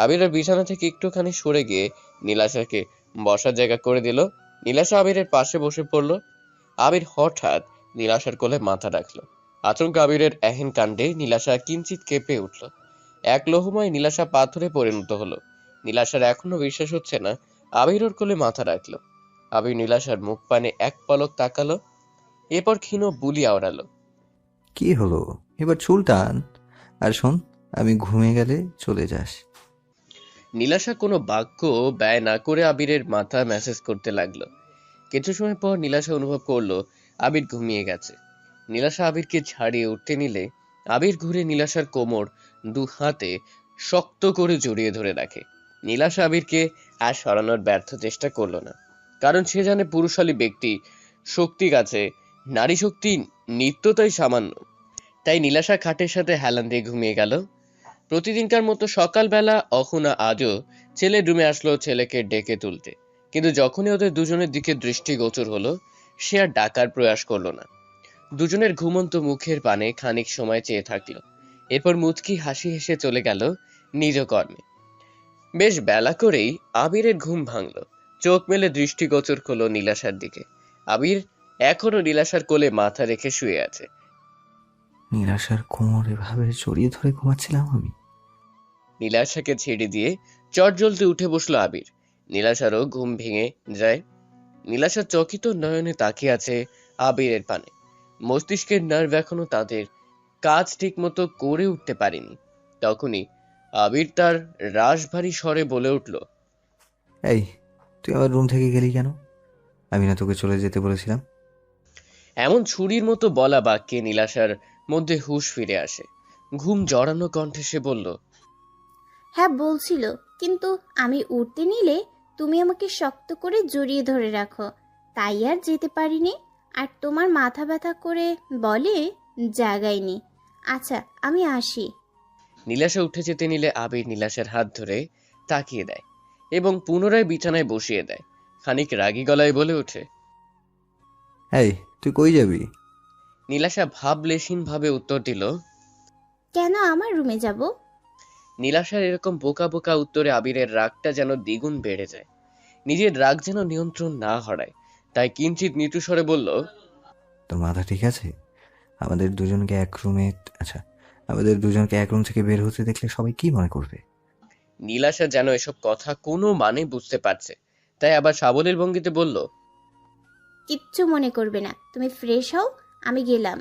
আবিরের বিছানা থেকে একটুখানি সরে গিয়ে নীলাশাকে বসার জায়গা করে দিল। নীলাশা আবিরের পাশে বসে পড়ল। আবির হঠাৎ নীলাশার কোলে মাথা রাখলো। আচমকা আবিরের এহেন কাণ্ডে নীলাশা কিঞ্চিত কেঁপে উঠল। এক লহমায় নীলাশা পাথরে পরিণত হলো। নীলাশার এখনো বিশ্বাস হচ্ছে না আবির ওর কোলে মাথা রাখলো। আবির নীলাশার মুখ পানে এক পলক তাকালো, এরপর ক্ষীণ বুলি আওড়ালো। কি হলো? এবার চুল টান। আর শোন, আমি ঘুমিয়ে গেলে চলে যাস। নীলাশা কোনো বাক্য ব্যয় না করে আবিরের মাথা ম্যাসেজ করতে লাগলো। কিছু সময় পর নীলাশা অনুভব করলো আবির ঘুমিয়ে গেছে। নীলাশা আবিরকে ছাড়িয়ে উঠতে নিলে আবির ঘুরে নীলাশার কোমর দু হাতে শক্ত করে জড়িয়ে ধরে রাখে। নীলাশা আবিরকে আর সরানোর ব্যর্থ চেষ্টা করলো না, কারণ সে জানে পুরুষালী ব্যক্তি শক্তি গাছে নারী শক্তি নিত্যতাই সামান্য। তাই নীলাশা খাটের সাথে হেলান দিয়ে ঘুমিয়ে গেল। প্রতিদিনকার মতো সকালবেলা অহনা আজও ছেলের রুমে আসলো ছেলেকে ডেকে তুলতে, কিন্তু যখনই ওদের দুজনের দিকে দৃষ্টিগোচর হলো সে আর ডাকার প্রয়াস করলো না। দুজনের ঘুমন্ত মুখের পানে খানিক সময় চেয়ে থাকলো, এরপর মুচকি হাসি হেসে চলে গেল নিজ কর্মে। বেশ বেলা করেই আবিরের ঘুম ভাঙলো। চোখ মেলে দৃষ্টিগোচর হলো নীলাশার দিকে। আবির এখনো নীলাশার কোলে মাথা রেখে শুয়ে আছে। নিরাশার কোমর এভাবে জড়িয়ে ধরে ঘুমাচ্ছিলাম আমি। নীলাশাকে ছেড়ে দিয়ে চটজলদি উঠে বসলো আবির। নীলাশারও ঘুম ভেঙে যায়। নীলাশা চকিত নয়নে তাকিয়ে আছে আবিরের পানে। মস্তিষ্কের নার্ভ এখনো তাদের কাজ ঠিক মতো করে উঠতে পারেনি। তখনই আবির তার রাশভারী স্বরে বলে উঠল, এই, তুই আমার রুম থেকে গেলি কেন? আমি না তোকে চলে যেতে বলেছিলাম? এমন ছুরির মতো বলা বাক্যে নীলাশার মধ্যে হুঁশ ফিরে আসে। ঘুম জড়ানো কণ্ঠে সে বলল, হ্যাঁ বলছিল, কিন্তু আমি উঠতে নিলে তুমি আমাকে শক্ত করে জড়িয়ে ধরে রাখো, তাই আর যেতে পারিনি। আর তোমার মাথা ব্যথা করে বলে জাগাইনি। আচ্ছা আমি আসি। নীলাশা উঠে যেতে নিলে আবির নীলাশার হাত ধরে তাকিয়ে দেয় এবং পুনরায় বিছানায় বসিয়ে দেয়। খানিক রাগী গলায় বলে ওঠে, এই, তুই কই যাবি? নীলাশা ভাবলেশীন ভাবে উত্তর দিল। কেন আমার রুমে যাব? নীলাশার এরকম বোকা বোকা উত্তরে আবিরের রাগটা যেন দ্বিগুণ বেড়ে যায়। নিজের রাগ যেন নিয়ন্ত্রণ না হারায়, তাই কিঞ্চিত নিচু স্বরে বলল, তোর মাথা ঠিক আছে? আমাদের দুজনকে এক রুমে আচ্ছা আমাদের দুজনকে এক রুম থেকে বের হতে দেখলে সবাই কি মনে করবে? নীলাশা যেন এসব কথা কোনো মানে বুঝতে পারছে, তাই আবার সাবলীল ভঙ্গিতে বলল, কিচ্ছু মনে করবে না, তুমি ফ্রেশ হও, আমি গেলাম।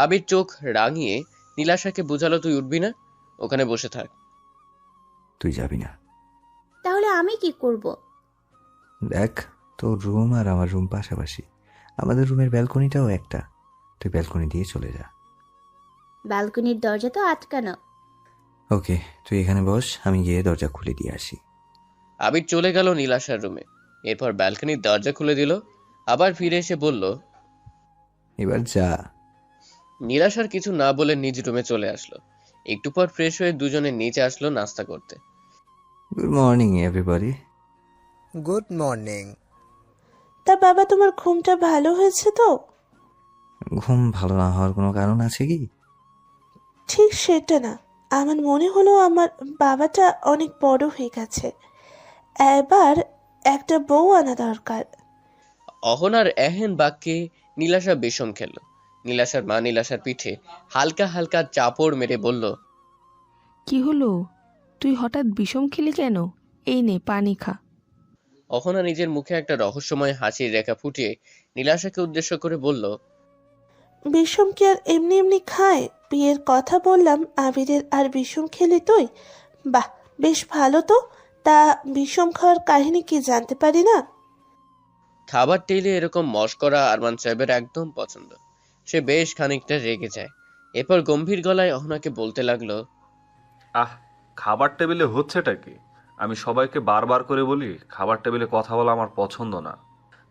আবির চোখ রাঙিয়ে নীলাশাকে বুঝালো, তুই উঠবি না, ওখানে বসে থাক। তুই যাবি না? তাহলে আমি কি করব? দেখ, তোর রুম আর আমার রুম পাশাপাশি। আমাদের রুমের ব্যালকনিটাও একটা। তুই ব্যালকনি দিয়ে চলে যা। ব্যালকনির দরজা তো আটকানো। ওকে, তুই এখানে বস, আমি গিয়ে দরজা খুলে দিয়ে আসি। আবির চলে গেল নীলাশার রুমে, এরপর ব্যালকনির দরজা খুলে দিল। আবার ফিরে এসে বলল, এবার যা। নীলাশার কিছু না বলে নিজ রুমে চলে আসলো। একটু পর ফ্রেশ হয়ে দুজনে নিচে আসলো নাস্তা করতে। Good morning everybody. Good morning. তা বাবা, তোমার ঘুমটা ভালো হয়েছে তো? ঘুম ভালো না হওয়ার কোনো কারণ আছে কি? ঠিক সেটা না, আমার মনে হলো আমার বাবাটা অনেক বড় হয়ে গেছে, এবার একটা বউ আনা দরকার। অহনার এহেন বাক্যে নীলাশা বিষম খেল। নীলাশার মা নীলাশার পিঠে হালকা হালকা চাপড় মেরে বলল, কি হলো? তুই হঠাৎ বিষম খেলি কেন? এই নে পানি খা। অহনা নিজের মুখে একটা রহস্যময় হাসির রেখা ফুটিয়ে নীলাশাকে উদ্দেশ্য করে বলল, বিষম কি আর এমনি এমনি খায়? বিয়ের কথা বললাম আবিরের, আর বিষম খেলি তুই? বাহ, বেশ ভালো তো। তা বিষম খাওয়ার কাহিনী কি জানতে পারি না? খাবার টেবিলে এরকম মশকরা আরমান সাহেবের একদম পছন্দ। সে বেশ খানিকটা রেগে যায়। এরপর গম্ভীর গলায় অহনাকে বলতে লাগলো, আহ, খাবার টেবিলে হচ্ছেটা কি? আমি সবাইকে বারবার করে বলি খাবার টেবিলে কথা বলা আমার পছন্দ না।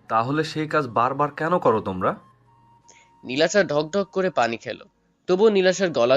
তাহলে সেই কাজ বারবার কেন করো তোমরা? নীলাশা ঢক ঢক করে পানি খেলো, তবুও নীলাশার গলা